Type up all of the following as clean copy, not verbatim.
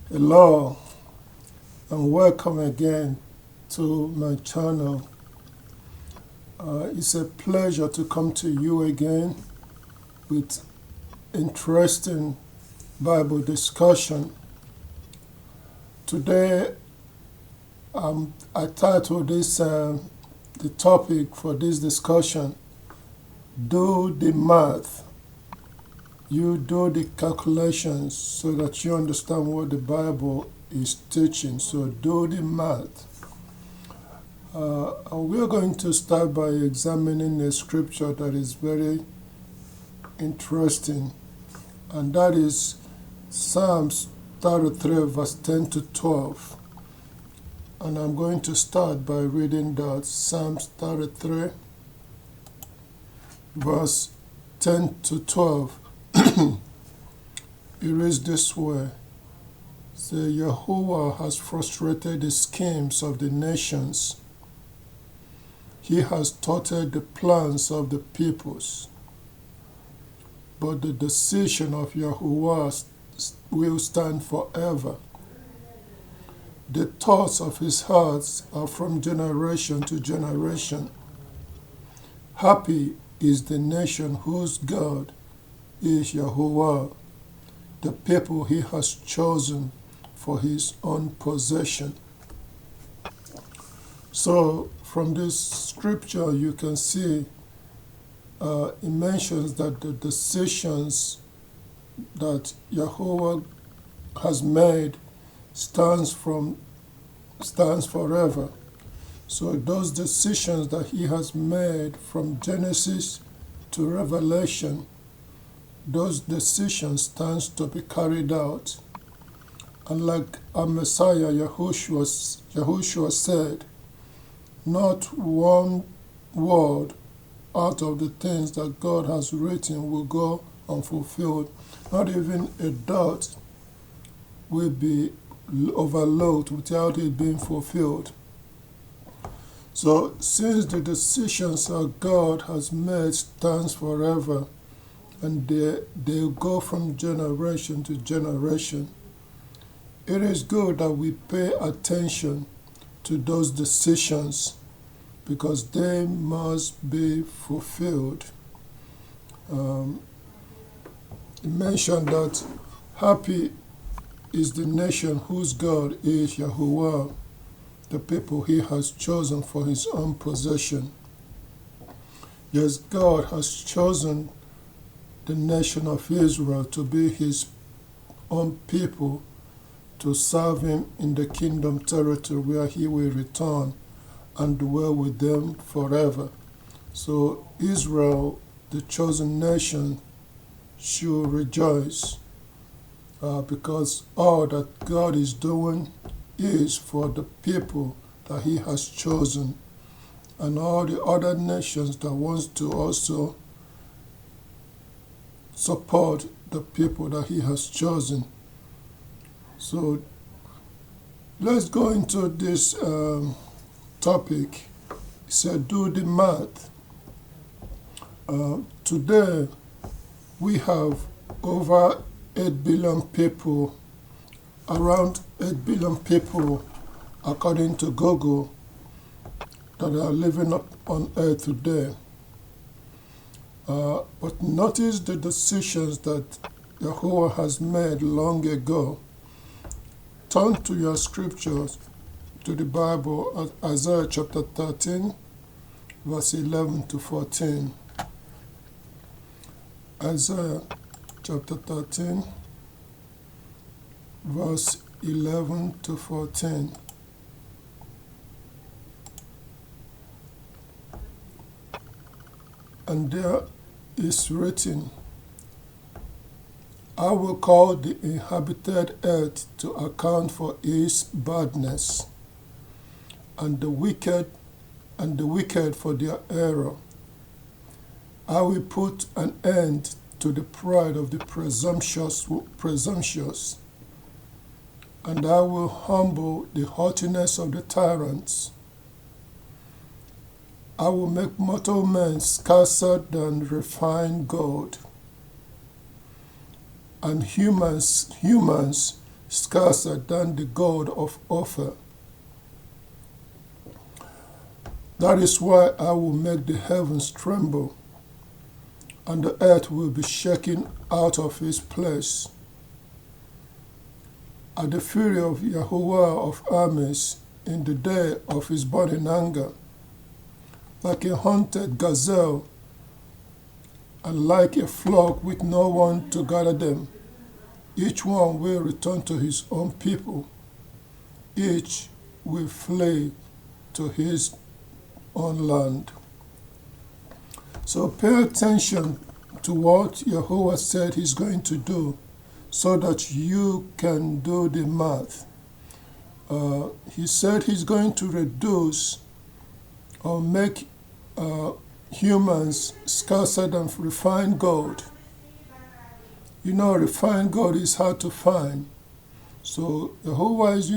Hello and welcome again to my channel. It's a pleasure to come to you again with interesting Bible discussion. Today I titled this the topic for this discussion, Do the Math. You do the calculations so that you understand what the Bible is teaching. So do the math. We're going to start by examining a scripture that is very interesting, and that is Psalms 33 verse 10 to 12. And I'm going to start by reading that Psalms 33 verse 10 to 12. It reads this way. Say, Yahuwah has frustrated the schemes of the nations. He has thwarted the plans of the peoples. But the decision of Yahuwah will stand forever. The thoughts of his heart are from generation to generation. Happy is the nation whose God is Yahuwah, the people he has chosen for his own possession. So from this scripture you can see it mentions that the decisions that Yahuwah has made stands forever. So those decisions that he has made from Genesis to Revelation, those decisions stands to be carried out. And like our Messiah Yahushua said, not one word out of the things that God has written will go unfulfilled. Not even a dot will be overlooked without it being fulfilled. So since the decisions that God has made stands forever, and they go from generation to generation, it is good that we pay attention to those decisions because they must be fulfilled. It mentioned that happy is the nation whose God is Yahuwah, the people he has chosen for his own possession. Yes, God has chosen the nation of Israel to be his own people, to serve him in the kingdom territory where he will return and dwell with them forever. So Israel, the chosen nation, should rejoice because all that God is doing is for the people that he has chosen, and all the other nations that wants to also support the people that he has chosen. So let's go into this topic. It said, do the math. Today we have over 8 billion people, around 8 billion people according to Google, that are living up on earth today. But notice the decisions that Yahuwah has made long ago. Turn to your scriptures, to the Bible, at Isaiah chapter 13, verse 11 to 14. Isaiah chapter 13, verse 11 to 14. And there is written, I will call the inhabited earth to account for its badness, and the wicked for their error. I will put an end to the pride of the presumptuous, and I will humble the haughtiness of the tyrants. I will make mortal men scarcer than refined gold, and humans scarcer than the God of Ophir. That is why I will make the heavens tremble, and the earth will be shaken out of its place. At the fury of Yahuwah of armies in the day of his burning anger, like a hunted gazelle, and like a flock with no one to gather them, each one will return to his own people. Each will flee to his own land. So pay attention to what Yahuwah said he's going to do so that you can do the math. He said he's going to reduce or make humans scarcer than refined gold. You know, refined gold is hard to find. So Yahuwah is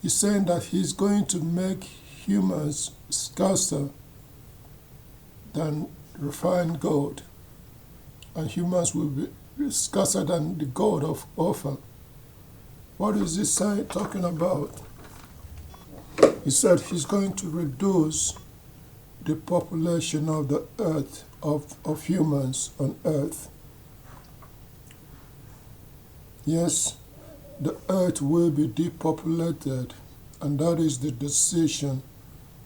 he's saying that he's going to make humans scarcer than refined gold. And humans will be scarcer than the gold of Ophir. What is this talking about? He said he's going to reduce the population of the earth, of humans on earth. Yes, the earth will be depopulated, and that is the decision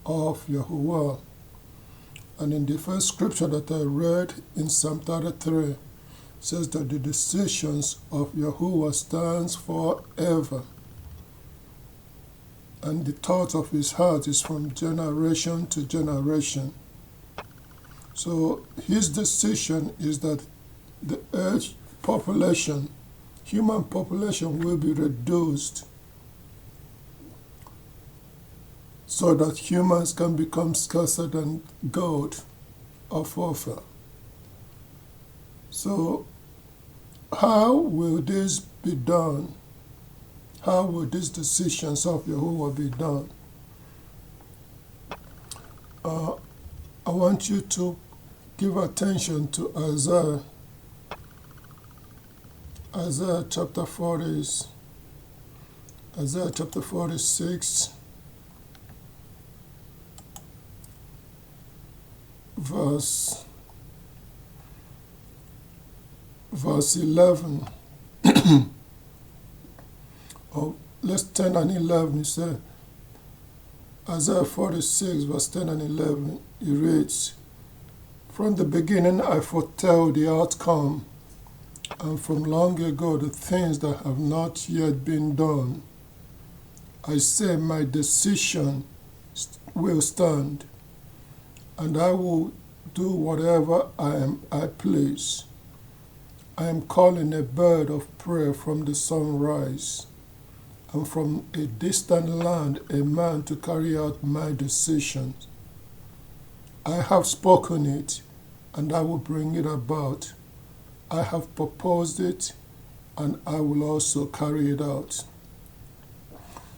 of Yahuwah. And in the first scripture that I read in Psalm 33, says that the decisions of Yahuwah stands forever, and the thought of his heart is from generation to generation. So his decision is that the earth population, human population, will be reduced so that humans can become scarcer than gold of Ophir. So how will this be done? How will these decisions of Yahuwah be done? I want you to give attention to Isaiah chapter 46, verse 11. Oh, let's 10 and 11. He said, Isaiah 46, verse 10 and 11, he reads, "From the beginning I foretell the outcome, and from long ago the things that have not yet been done. I say my decision will stand, and I will do whatever I please. I am calling a bird of prey from the sunrise, and from a distant land a man to carry out my decisions. I have spoken it, and I will bring it about. I have proposed it, and I will also carry it out."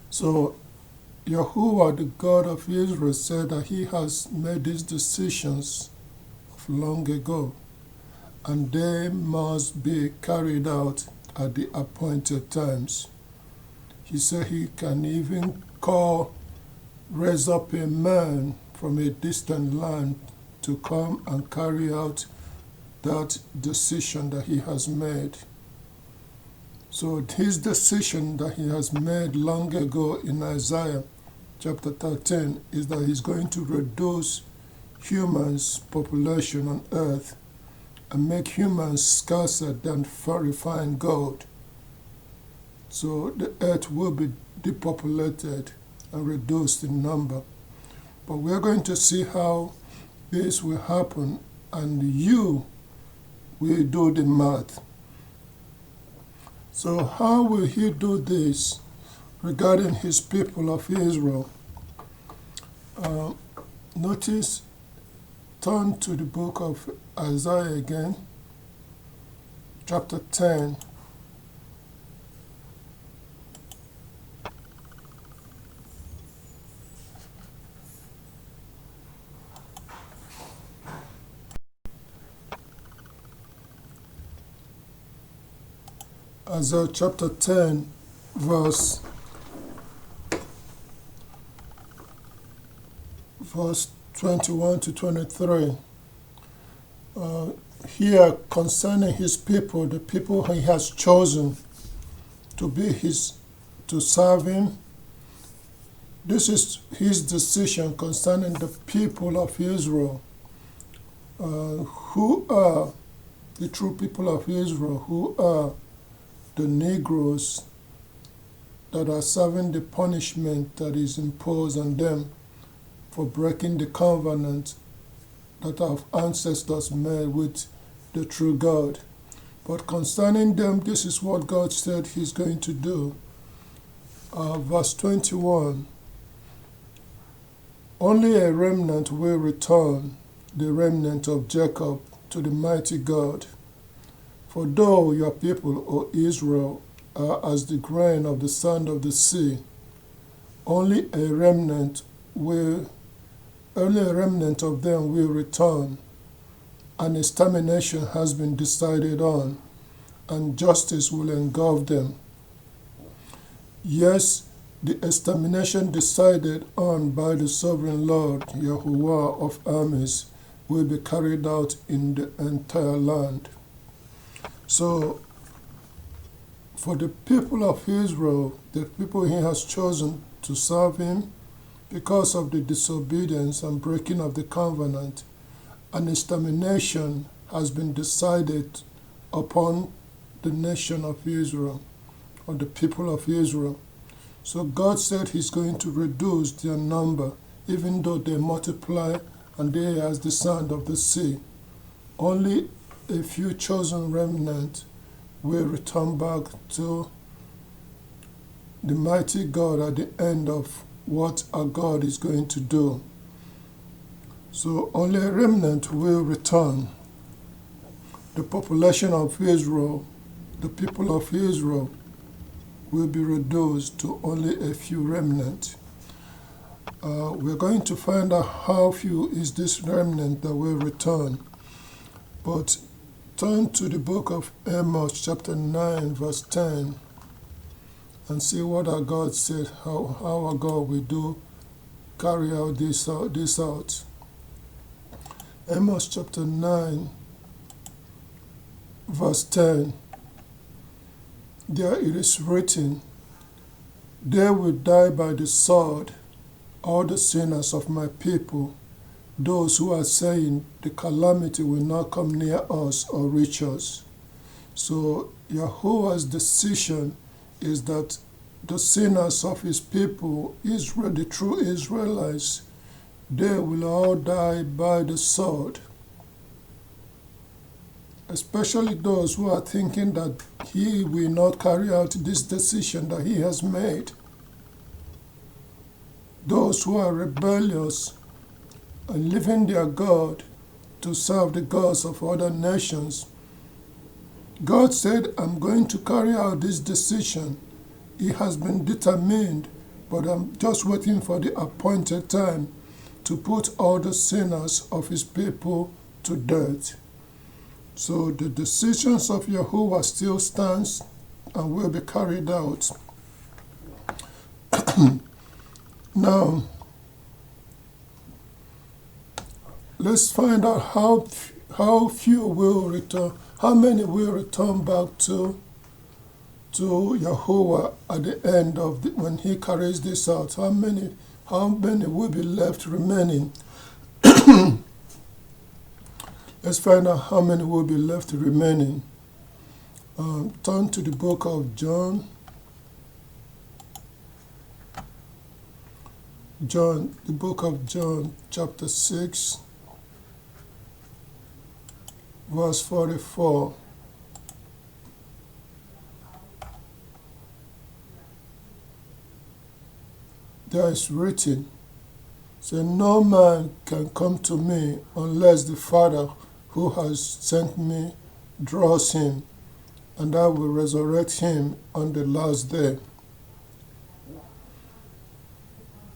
So Yahuwah, the God of Israel, said that he has made these decisions of long ago, and they must be carried out at the appointed times. He said he can even raise up a man from a distant land to come and carry out that decision that he has made. So his decision that he has made long ago in Isaiah chapter 13 is that he's going to reduce humans' population on earth and make humans scarcer than refined gold. So the earth will be depopulated and reduced in number. But we're going to see how this will happen, and you will do the math. So how will he do this regarding his people of Israel? Notice, turn to the book of Isaiah again, chapter 10. Isaiah chapter 10, verse 21 to 23. Here concerning his people, the people he has chosen to serve him. This is his decision concerning the people of Israel, who are the true people of Israel, who are the Negroes that are serving the punishment that is imposed on them for breaking the covenant that our ancestors made with the true God. But concerning them, this is what God said he's going to do. Verse 21, only a remnant will return, the remnant of Jacob, to the mighty God. For though your people, O Israel, are as the grain of the sand of the sea, only a remnant of them will return, and extermination has been decided on, and justice will engulf them. Yes, the extermination decided on by the sovereign Lord, Yahuwah of armies, will be carried out in the entire land. So, for the people of Israel, the people he has chosen to serve him, because of the disobedience and breaking of the covenant, an extermination has been decided upon the nation of Israel, or the people of Israel. So God said he's going to reduce their number, even though they multiply and they are as the sand of the sea. Only a few chosen remnant will return back to the mighty God at the end of what our God is going to do. So only a remnant will return. The population of Israel, the people of Israel, will be reduced to only a few remnant. We're going to find out how few is this remnant that will return. But turn to the book of Amos chapter 9 verse 10 and see what our God said, how our God will carry out this out. Amos chapter 9 verse 10. There it is written, they will die by the sword, all the sinners of my people, those who are saying the calamity will not come near us or reach us. So Yahuwah's decision is that the sinners of his people, Israel, the true Israelites, they will all die by the sword. Especially those who are thinking that he will not carry out this decision that he has made. Those who are rebellious and leaving their God to serve the gods of other nations. God said, I'm going to carry out this decision. It has been determined, but I'm just waiting for the appointed time to put all the sinners of his people to death. So the decisions of Yahuwah still stands and will be carried out. Now, let's find out how few will return, how many will return back to Yahuwah at the end of when he carries this out. How many will be left remaining? Let's find out how many will be left remaining. Turn to the book of John. The book of John, chapter 6, verse 44. There is written, say, no man can come to me unless the Father who has sent me draws him, and I will resurrect him on the last day.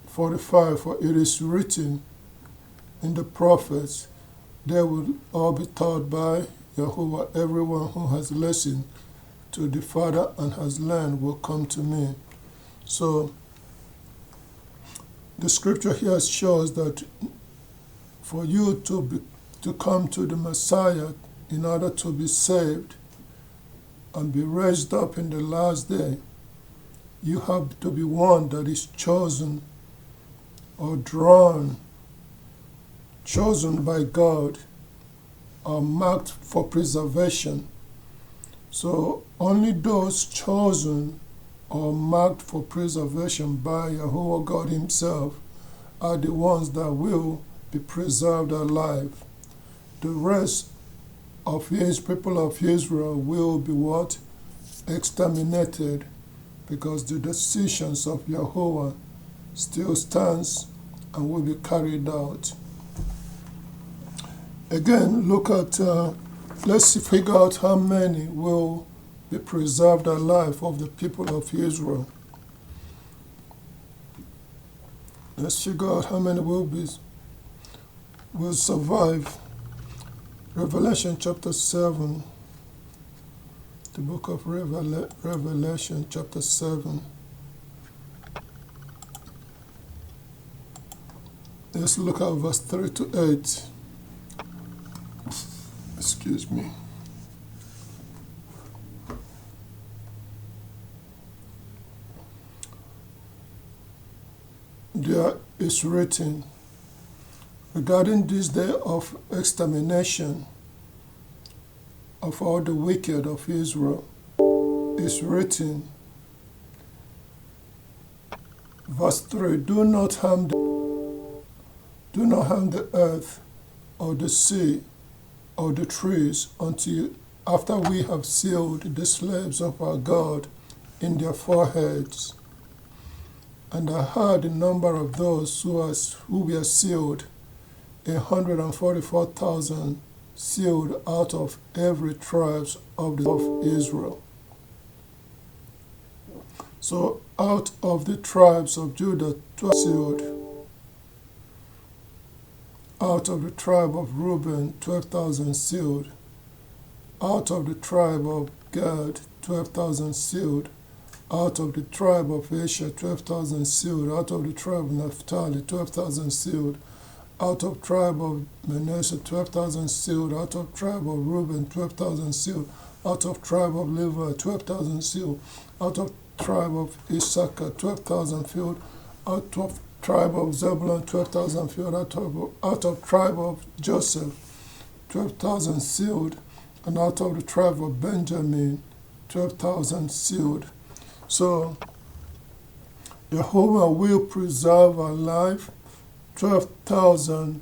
45, for it is written in the prophets, they will all be taught by Yahuwah, everyone who has listened to the Father and has learned will come to me. So the scripture here shows that for you to come to the Messiah in order to be saved and be raised up in the last day, you have to be one that is chosen or chosen by God, or marked for preservation. So only those chosen or marked for preservation by Yahuwah God himself are the ones that will be preserved alive. The rest of his people of Israel will be what? Exterminated, because the decisions of Yahuwah still stands and will be carried out. Again, look at, let's figure out how many will be preserved alive of the people of Israel. Let's figure out how many will survive. Revelation chapter 7, the book of Revelation chapter 7. Let's look at verse 3 to 8. Excuse me. There is written, regarding this day of extermination of all the wicked of Israel, is written, verse 3, do not harm the earth or the sea or the trees until after we have sealed the slaves of our God in their foreheads. And I heard the number of those who were sealed, 144,000 sealed out of every tribe of Israel. So out of the tribes of Judah, 12 sealed. Out of the tribe of Reuben, 12,000 sealed. Out of the tribe of Gad, 12,000 sealed. Out of the tribe of Asher, 12,000 sealed. Out of the tribe of Naphtali, 12,000 sealed. Out of tribe of Manasseh, 12,000 sealed. Out of tribe of Reuben, 12,000 sealed. Out of tribe of Levi, 12,000 sealed. Out of tribe of Issachar, 12,000 sealed. Out of tribe of Zebulun, 12,000 sealed. Out of tribe of Joseph, 12,000 sealed. And out of the tribe of Benjamin, 12,000 sealed. So Yahuwah will preserve alive 12,000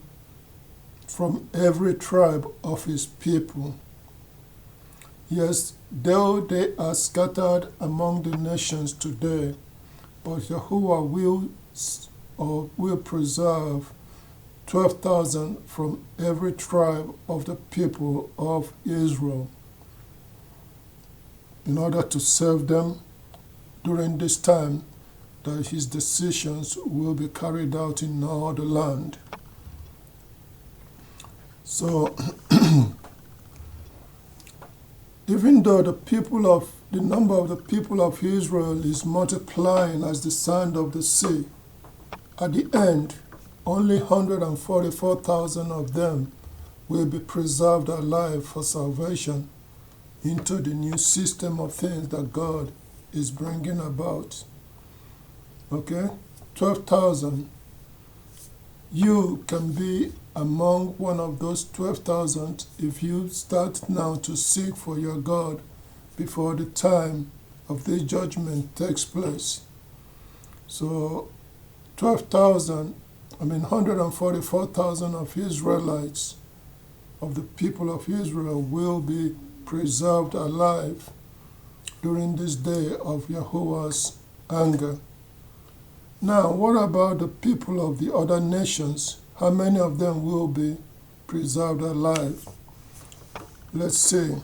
from every tribe of his people. Yes, though they are scattered among the nations today, but Yahuwah will preserve 12,000 from every tribe of the people of Israel in order to serve them during this time that his decisions will be carried out in all the land. So, even though the number of the people of Israel is multiplying as the sand of the sea, at the end, only 144,000 of them will be preserved alive for salvation into the new system of things that God is bringing about. Okay? 12,000. You can be among one of those 12,000 if you start now to seek for your God before the time of the judgment takes place. So 144,000 of Israelites, of the people of Israel, will be preserved alive during this day of Yahuwah's anger. Now, what about the people of the other nations? How many of them will be preserved alive? Let's see.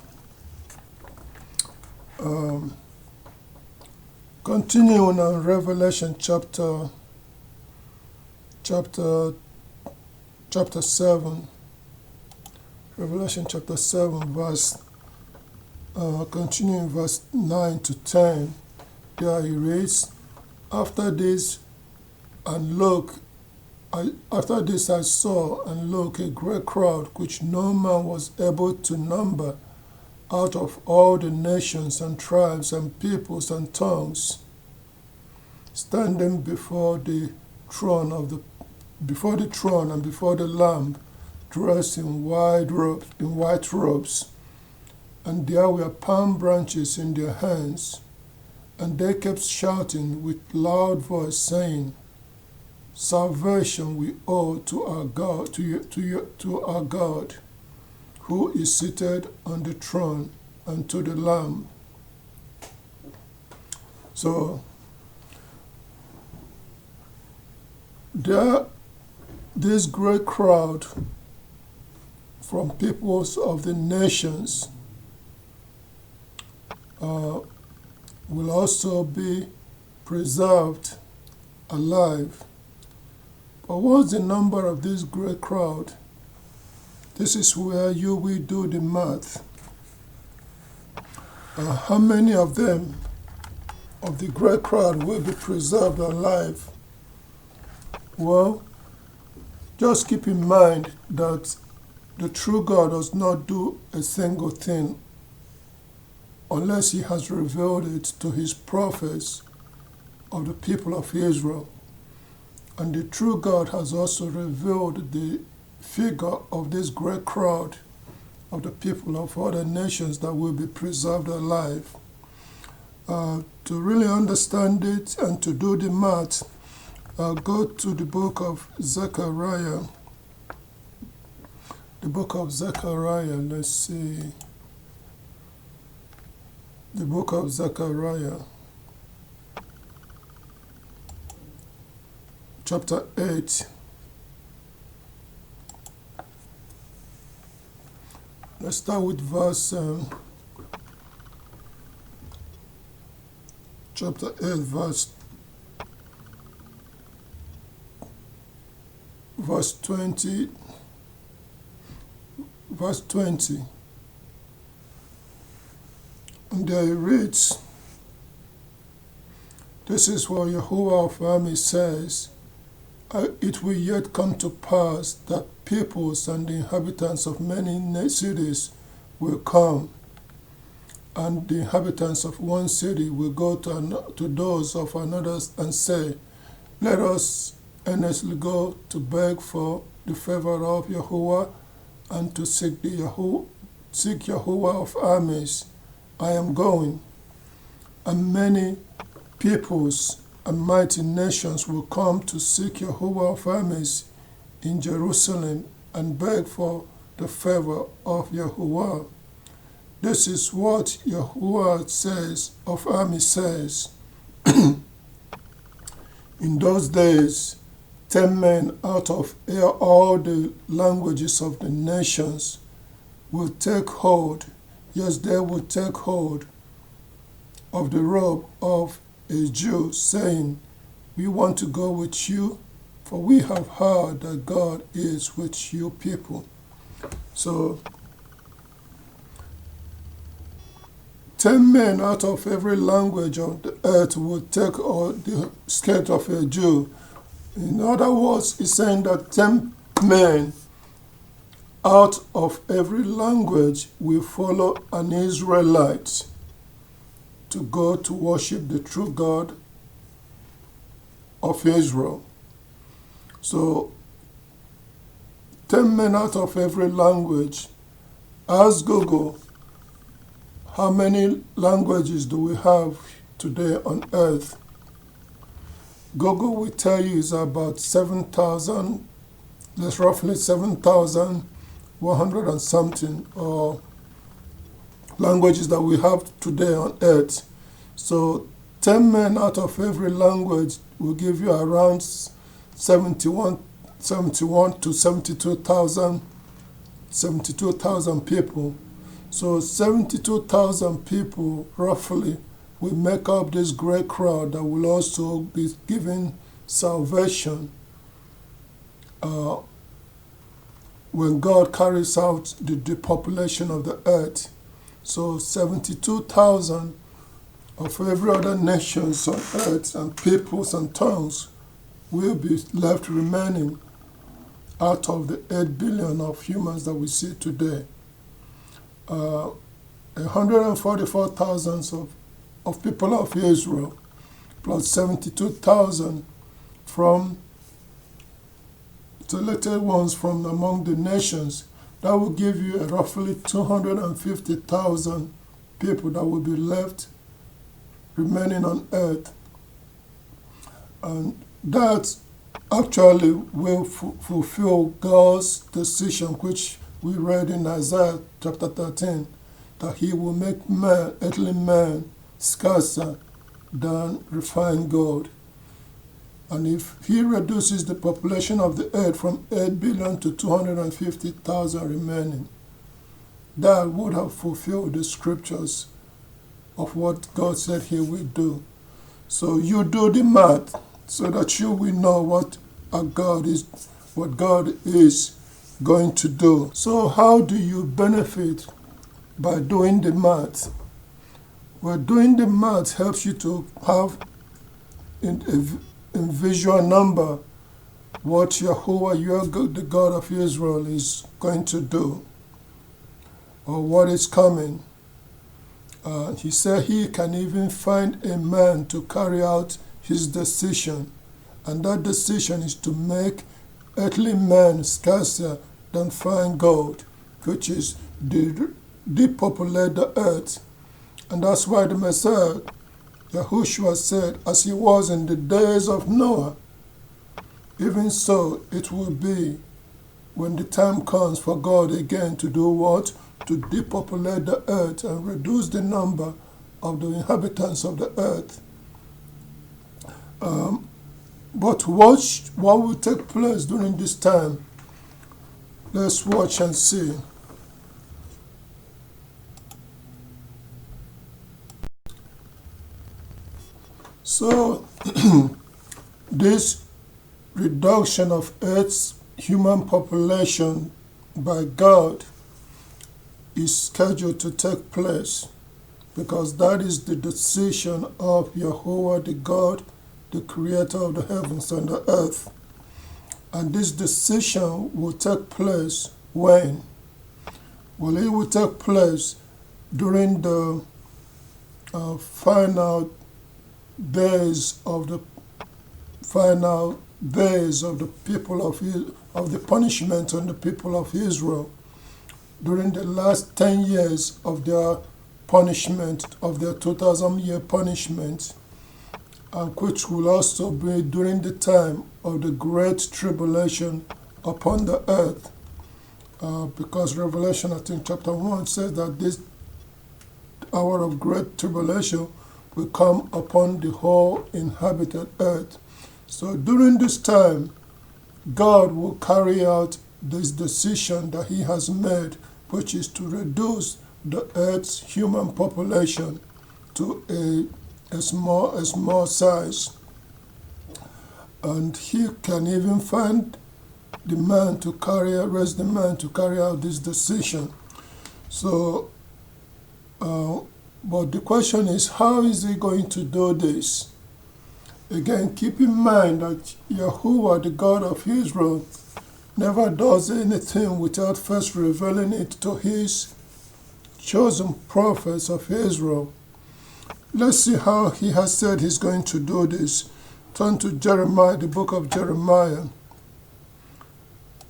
Continuing on Revelation chapter 7. Revelation chapter 7, verse Continuing verse 9 to 10, there he reads, After this I saw and look a great crowd which no man was able to number, out of all the nations and tribes and peoples and tongues, standing before the throne and before the Lamb, dressed in white robes, and there were palm branches in their hands, and they kept shouting with loud voice, saying, Salvation we owe to our God, to our God, who is seated on the throne, and to the Lamb. So this great crowd from peoples of the nations will also be preserved alive. But what's the number of this great crowd? This is where you will do the math. How many of them, of the great crowd, will be preserved alive? Well, just keep in mind that the true God does not do a single thing unless he has revealed it to his prophets of the people of Israel. And the true God has also revealed the figure of this great crowd of the people of other nations that will be preserved alive. To really understand it and to do the math, go to the book of Zechariah. The book of Zechariah, let's see. The book of Zechariah, chapter 8. Let's start with chapter 8, verse 20. Verse 20. And there it reads, This is what Yahuwah of armies says, It will yet come to pass that peoples and the inhabitants of many cities will come, and the inhabitants of one city will go to those of another and say, Let us earnestly go to beg for the favor of Yahuwah and to seek Yahuwah of armies. I am going. And many peoples and mighty nations will come to seek Yahuwah of armies in Jerusalem and beg for the favor of Yahuwah. This is what Yahuwah of armies says. In those days, 10 men out of all the languages of the nations will take hold, yes, they will take hold of the robe of a Jew, saying, We want to go with you, for we have heard that God is with you people. So, 10 men out of every language of the earth will take the skirt of a Jew. In other words, he's saying that 10 men out of every language will follow an Israelite to go to worship the true God of Israel. So, 10 men out of every language. Ask Google, how many languages do we have today on earth? Google will tell you is about 7,000, there's roughly 7,100 and something languages that we have today on earth. So 10 men out of every language will give you around 71 to 72,000 people. So 72,000 people roughly will make up this great crowd that will also be given salvation when God carries out the depopulation of the earth. So 72,000 of every other nations on earth and peoples and tongues will be left remaining out of the 8 billion of humans that we see today. 144,000 of people of Israel plus 72,000 from selected ones from among the nations. That will give you a roughly 250,000 people that will be left remaining on earth. And that actually will fulfill God's decision, which we read in Isaiah chapter 13, that he will make man, earthly man, scarcer than refined gold. And if he reduces the population of the earth from 8 billion to 250,000 remaining, that would have fulfilled the scriptures of what God said he will do. So you do the math so that you will know what God is going to do. So how do you benefit by doing the math? Well, doing the math helps you to have in visual number what Yahuwah, the God of Israel, is going to do, or what is coming. He said he can even find a man to carry out his decision, and that decision is to make earthly men scarcer than fine gold, which is depopulate the earth. And that's why the Messiah, Yahushua, said, as he was in the days of Noah, even so it will be when the time comes for God again to do what? To depopulate the earth and reduce the number of the inhabitants of the earth. But what will take place during this time? Let's watch and see. So, this reduction of Earth's human population by God is scheduled to take place because that is the decision of Yahuwah, the God, the creator of the heavens and the earth. And this decision will take place when? Well, it will take place during the final days of the people of the punishment on the people of Israel, during the last 10 years of their punishment, of their 2,000-year punishment, and which will also be during the time of the great tribulation upon the earth. Because Revelation, I think chapter 1 says that this hour of great tribulation will come upon the whole inhabited earth. So during this time, God will carry out this decision that he has made, which is to reduce the earth's human population to a small size. And he can even find the man to raise the man to carry out this decision. So, but the question is, how is he going to do this? Again, keep in mind that Yahuwah, the God of Israel, never does anything without first revealing it to his chosen prophets of Israel. Let's see how he has said he's going to do this. Turn to Jeremiah, the book of Jeremiah.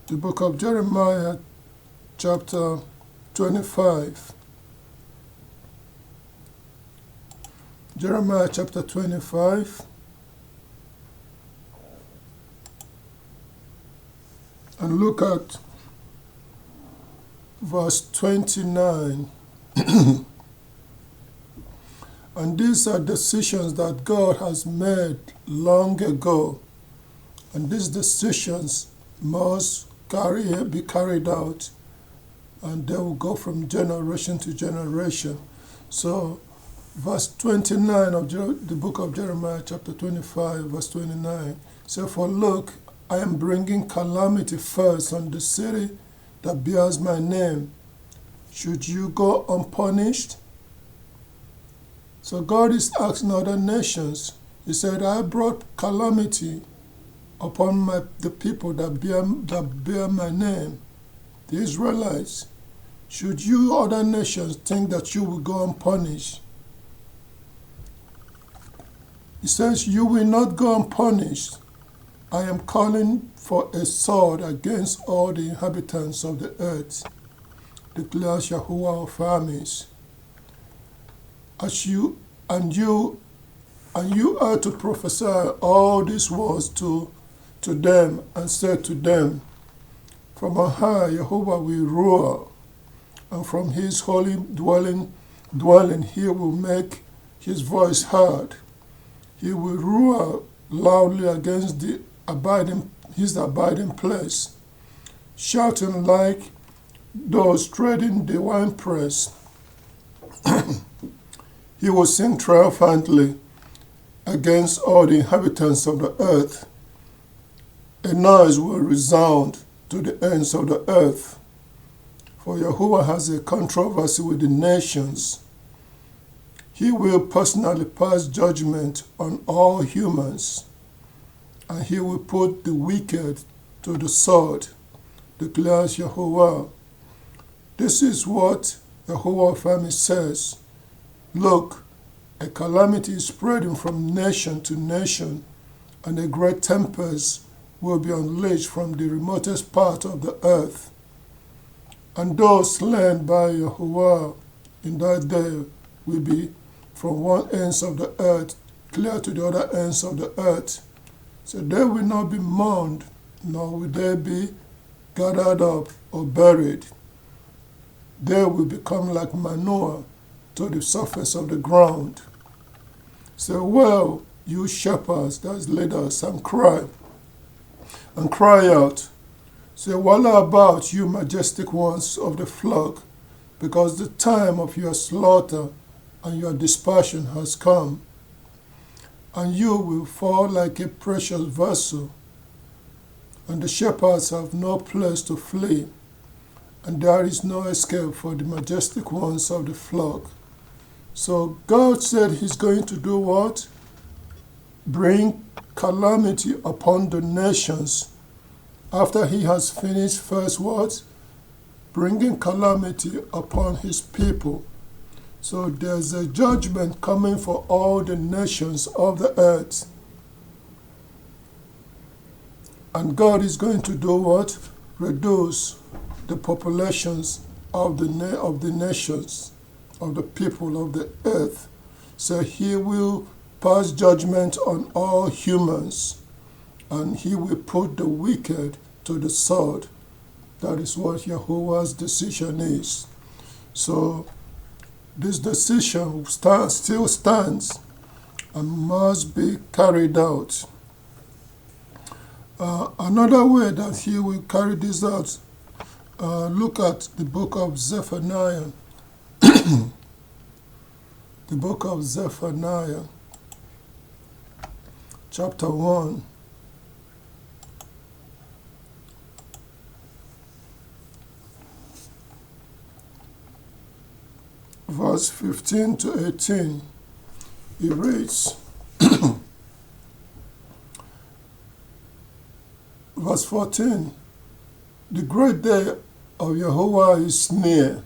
The book of Jeremiah, chapter 25. Jeremiah chapter 25. And look at verse 29. And these are decisions that God has made long ago. And these decisions must be carried out. And they will go from generation to generation. So, verse 29 of the book of Jeremiah, chapter 25, verse 29. So, for look, I am bringing calamity first on the city that bears my name, should you go unpunished? So God is asking other nations. He said, I brought calamity upon the people that bear my name, the Israelites. Should you other nations think that you will go unpunished? He says, you will not go unpunished. I am calling for a sword against all the inhabitants of the earth, declares Yahuwah of armies. You are to prophesy all these words to them, and say to them, from on high Yahuwah will roar, and from his holy dwelling he will make his voice heard. He will roar loudly against his abiding place, shouting like those treading the winepress. He will sing triumphantly against all the inhabitants of the earth. A noise will resound to the ends of the earth. For Yahuwah has a controversy with the nations. He will personally pass judgment on all humans, and he will put the wicked to the sword, declares Yahuwah. This is what Yahuwah family says. Look, a calamity is spreading from nation to nation, and a great tempest will be unleashed from the remotest part of the earth. And those slain by Yahuwah in that day will be from one end of the earth clear to the other ends of the earth. So they will not be mourned, nor will they be gathered up or buried. They will become like manure to the surface of the ground. So, well, you shepherds, that's leaders, and cry out. Say, Wallah about, you majestic ones of the flock, because the time of your slaughter and your dispersion has come, and you will fall like a precious vessel, and the shepherds have no place to flee, and there is no escape for the majestic ones of the flock. So God said he's going to do what? Bring calamity upon the nations. After he has finished first what? Bringing calamity upon his people. So there's a judgment coming for all the nations of the earth. And God is going to do what? Reduce the populations of the nations, of the people of the earth. So he will pass judgment on all humans, and he will put the wicked to the sword. That is what Yahuwah's decision is. So this decision still stands and must be carried out. Another way that he will carry this out, look at the book of Zephaniah. The book of Zephaniah, chapter 1. Verse 15 to 18, he reads, verse 14, the great day of Yahuwah is near.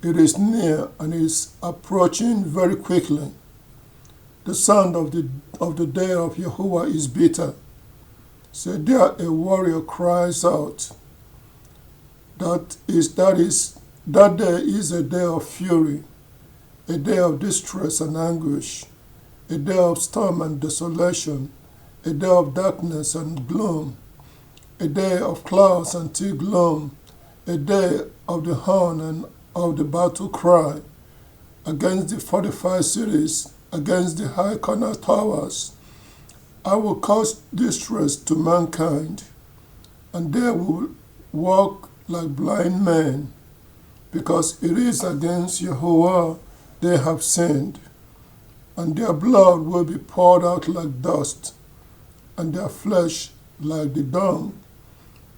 It is near and is approaching very quickly. The sound of the day of Yahuwah is bitter. So there a warrior cries out. That day is a day of fury, a day of distress and anguish, a day of storm and desolation, a day of darkness and gloom, a day of clouds and thick gloom, a day of the horn and of the battle cry, against the fortified cities, against the high corner towers. I will cause distress to mankind, and they will walk like blind men, because it is against Yahuwah they have sinned, and their blood will be poured out like dust, and their flesh like the dung.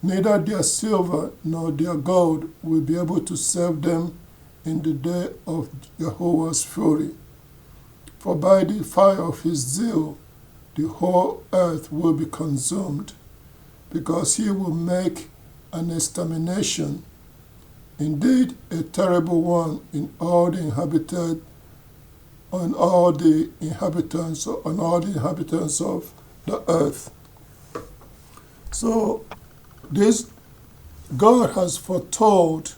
Neither their silver nor their gold will be able to save them in the day of Yahuwah's fury. For by the fire of his zeal the whole earth will be consumed, because he will make an extermination, indeed a terrible one, in all the inhabitants of the earth. So this God has foretold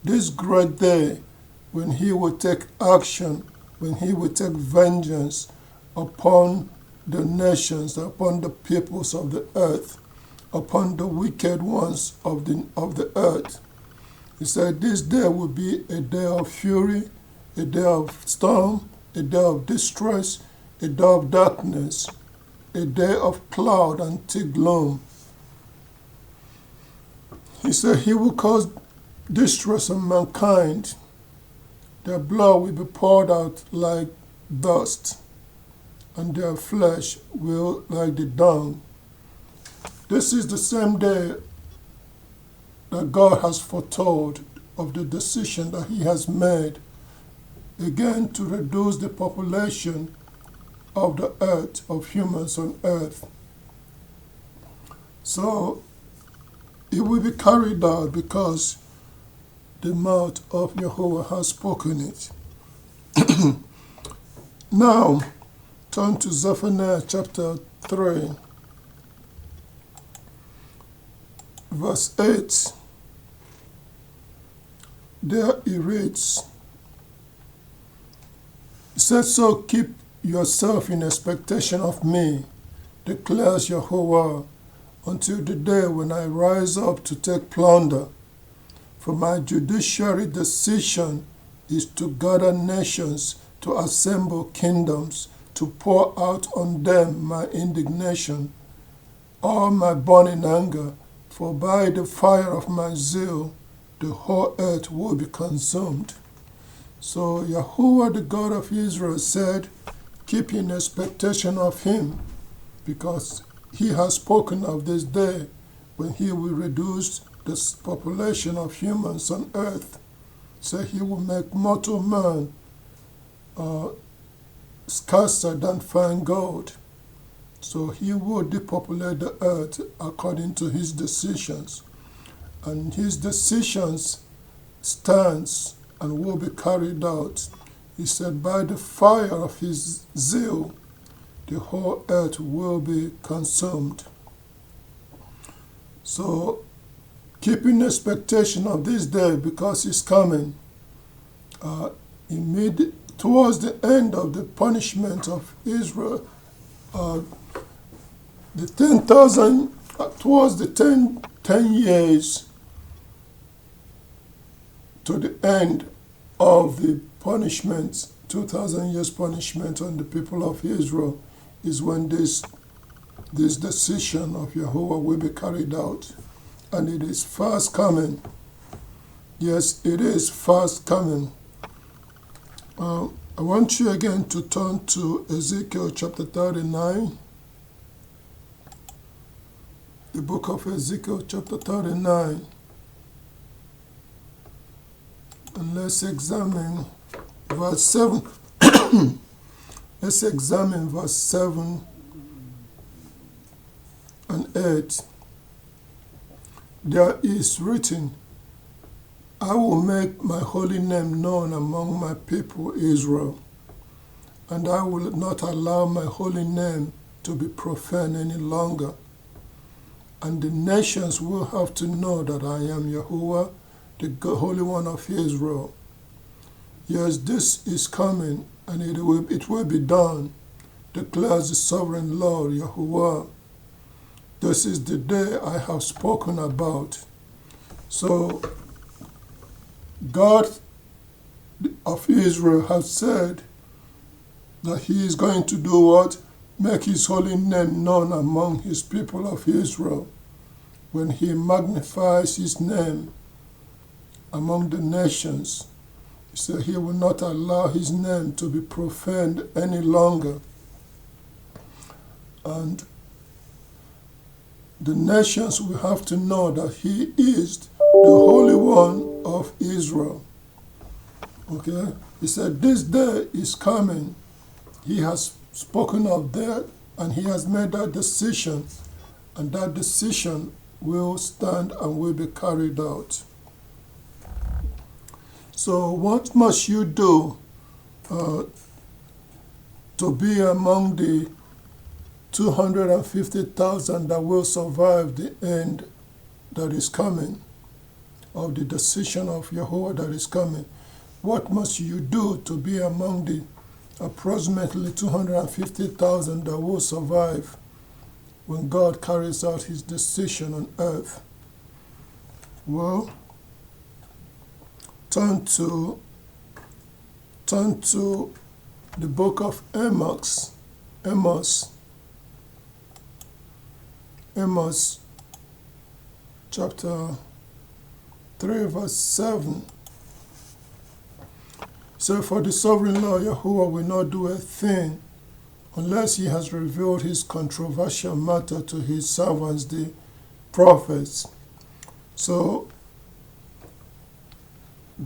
this great day when he will take action, when he will take vengeance upon the nations, upon the peoples of the earth, upon the wicked ones of the earth. He said this day will be a day of fury, a day of storm, a day of distress, a day of darkness, a day of cloud and thick gloom. He said he will cause distress on mankind. Their blood will be poured out like dust, and their flesh will like the dung. This is the same day that God has foretold of the decision that he has made again to reduce the population of the earth, of humans on earth. So it will be carried out because the mouth of Yahuwah has spoken it. Now, turn to Zephaniah chapter 3, verse 8. There he reads, he said, "So keep yourself in expectation of me, declares Yahuwah, until the day when I rise up to take plunder. For my judiciary decision is to gather nations, to assemble kingdoms, to pour out on them my indignation, all my burning anger, for by the fire of my zeal the whole earth will be consumed." So Yahuwah, the God of Israel, said, keep in expectation of him, because he has spoken of this day when he will reduce the population of humans on earth. So he will make mortal man scarcer than fine gold. So he will depopulate the earth according to his decisions. And his decisions stands and will be carried out. He said, by the fire of his zeal, the whole earth will be consumed. So keep in expectation of this day, because it's coming. Towards the end of the punishment of Israel, the 10,000, towards the 10 years to the end of the punishment, 2,000 years punishment on the people of Israel, is when this decision of Yahuwah will be carried out. And it is fast coming. Yes, it is fast coming. I want you again to turn to Ezekiel chapter 39. The book of Ezekiel chapter 39. And let's examine verse 7. Let's examine verse 7 and 8. There is written, I will make my holy name known among my people Israel, and I will not allow my holy name to be profaned any longer. And the nations will have to know that I am Yahuwah, the Holy One of Israel. Yes, this is coming, and it will be done, declares the sovereign Lord Yahuwah. This is the day I have spoken about. So God of Israel has said that he is going to do what? Make his holy name known among his people of Israel. When he magnifies his name among the nations, he said he will not allow his name to be profaned any longer. And the nations will have to know that he is the Holy One of Israel. Okay? He said, this day is coming. He has spoken of that, and he has made that decision, and that decision will stand and will be carried out. So what must you do to be among the 250,000 that will survive the end that is coming, of the decision of Yahuwah that is coming? What must you do to be among the approximately 250,000 that will survive when God carries out his decision on earth? Well, turn to the book of Amos, chapter 3, verse 7. So, for the sovereign Lord Yahuwah will not do a thing unless he has revealed his controversial matter to his servants, the prophets. So,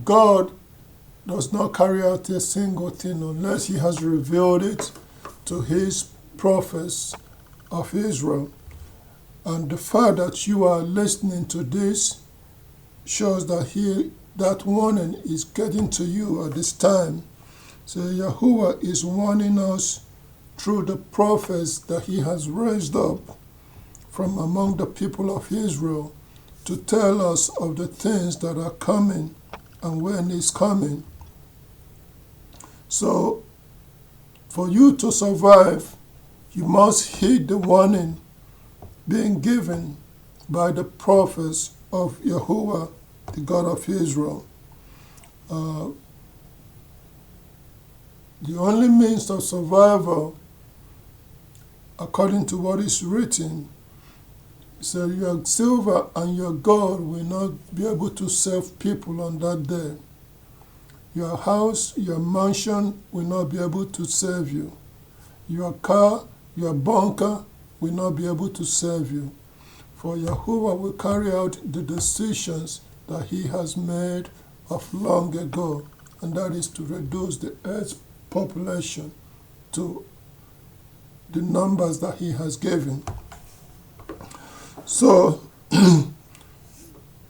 God does not carry out a single thing unless he has revealed it to his prophets of Israel. And the fact that you are listening to this shows that that warning is getting to you at this time. So Yahuwah is warning us through the prophets that he has raised up from among the people of Israel to tell us of the things that are coming and when it's coming. So, for you to survive, you must heed the warning being given by the prophets of Yahuwah, the God of Israel. The only means of survival, according to what is written, so your silver and your gold will not be able to serve people on that day. Your house, your mansion will not be able to serve you. Your car, your bunker will not be able to serve you. For Yahuwah will carry out the decisions that he has made of long ago, and that is to reduce the earth's population to the numbers that he has given. So,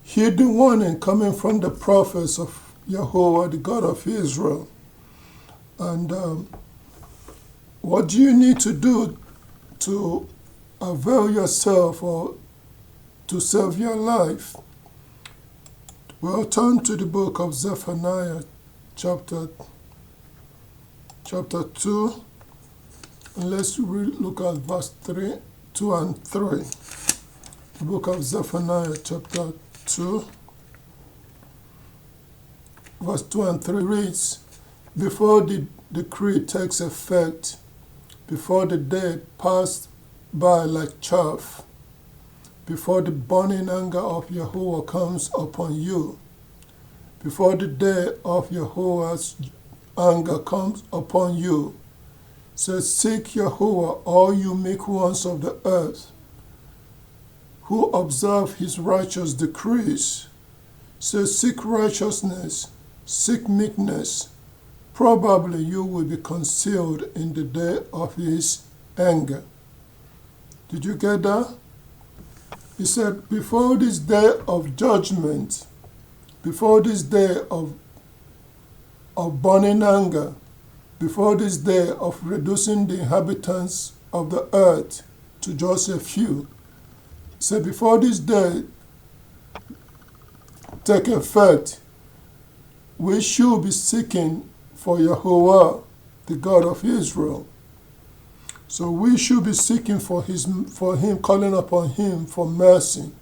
heed the warning coming from the prophets of Yahuwah, the God of Israel. And what do you need to do to avail yourself or to save your life? Well, turn to the book of Zephaniah, chapter 2, and let's look at verse 2 and 3. The book of Zephaniah, chapter 2, verse 2 and 3 reads, before the decree takes effect, before the day passed by like chaff, before the burning anger of Yahuwah comes upon you, before the day of Yahuwah's anger comes upon you, says, seek Yahuwah, all you meek ones of the earth, who observe his righteous decrees. Says, seek righteousness, seek meekness. Probably you will be concealed in the day of his anger. Did you get that? He said, before this day of judgment, before this day of burning anger, before this day of reducing the inhabitants of the earth to just a few, so before this day take effect, we should be seeking for Yahuwah, the God of Israel. So we should be seeking for him, calling upon him for mercy.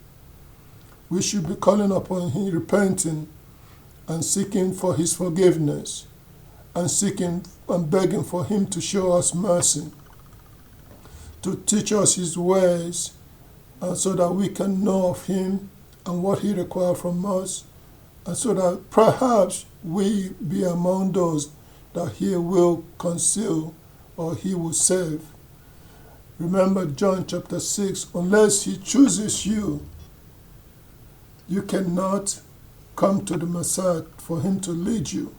We should be calling upon him, repenting and seeking for his forgiveness, and seeking and begging for him to show us mercy, to teach us his ways, so that we can know of him and what he requires from us, and so that perhaps we be among those that he will conceal or he will save. Remember John chapter 6, unless he chooses you, you cannot come to the Messiah for him to lead you.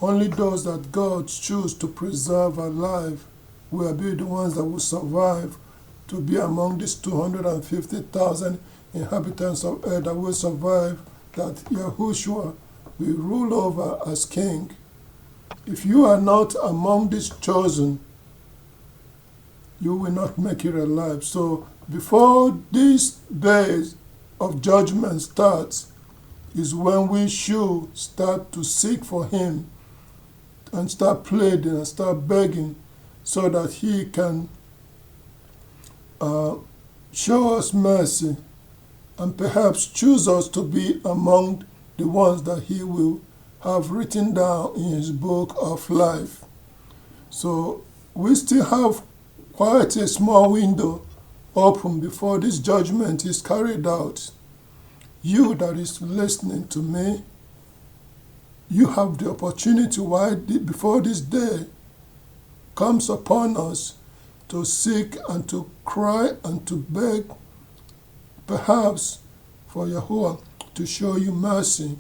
Only those that God choose to preserve alive will be the ones that will survive to be among these 250,000 inhabitants of earth that will survive, that Yahushua will rule over as king. If you are not among these chosen, you will not make it alive. So before these days of judgment starts is when we should start to seek for him and start pleading and start begging so that he can show us mercy and perhaps choose us to be among the ones that he will have written down in his book of life. So we still have quite a small window open before this judgment is carried out. You that is listening to me, you have the opportunity before this day comes upon us to seek and to cry and to beg, perhaps for Yahuwah to show you mercy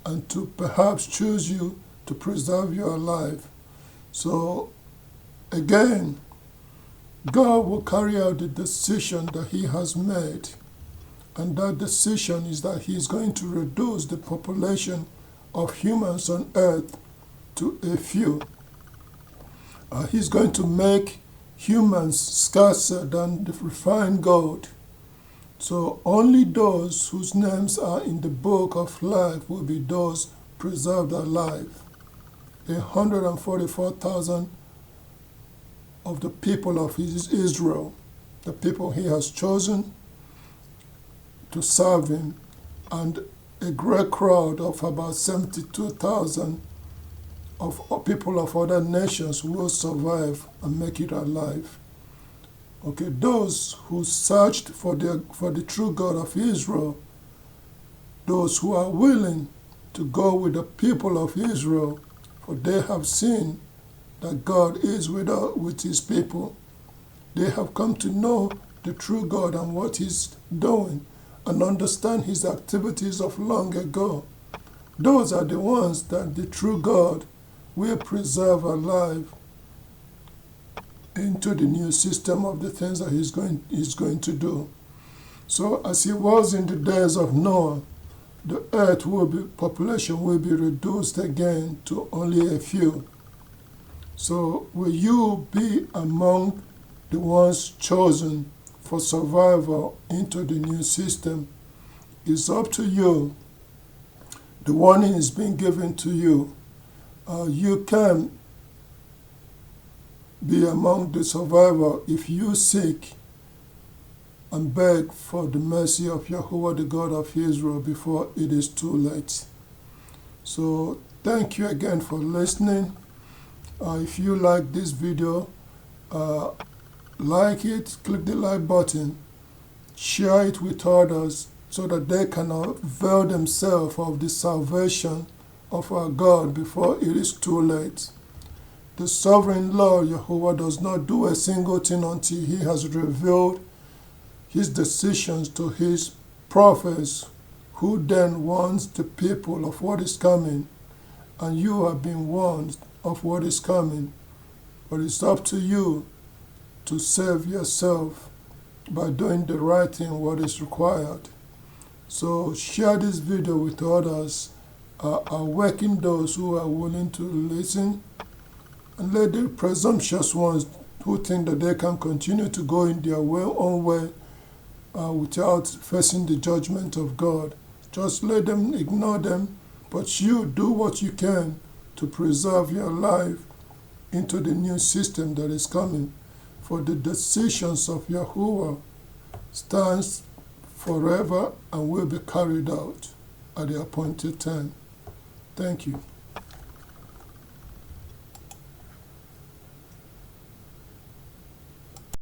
and to perhaps choose you to preserve your life. So again, God will carry out the decision that he has made. And that decision is that he is going to reduce the population of humans on earth to a few. He's going to make humans scarcer than the refined gold. So only those whose names are in the book of life will be those preserved alive. 144,000 of the people of Israel, the people he has chosen to serve him, and a great crowd of about 72,000 of people of other nations will survive and make it alive. Okay, those who searched for the true God of Israel, those who are willing to go with the people of Israel, for they have seen that God is with his people. They have come to know the true God and what he's doing and understand his activities of long ago. Those are the ones that the true God will preserve alive into the new system of the things that he's going to do. So as he was in the days of Noah, the earth population will be reduced again to only a few. So will you be among the ones chosen for survival into the new system? It's up to you. The warning is being given to you. You can be among the survivor if you seek and beg for the mercy of Yahuwah, the God of Israel, before it is too late. So thank you again for listening. If you like this video, like it, click the like button, share it with others so that they can avail themselves of the salvation of our God before it is too late. The sovereign Lord Yahuwah does not do a single thing until he has revealed his decisions to his prophets, who then warns the people of what is coming. And you have been warned of what is coming. But it's up to you to save yourself by doing the right thing, what is required. So share this video with others, awaken those who are willing to listen, and let the presumptuous ones who think that they can continue to go in their own way without facing the judgment of God, just let them, ignore them, but you do what you can to preserve your life into the new system that is coming. For the decisions of Yahuwah stands forever and will be carried out at the appointed time. Thank you.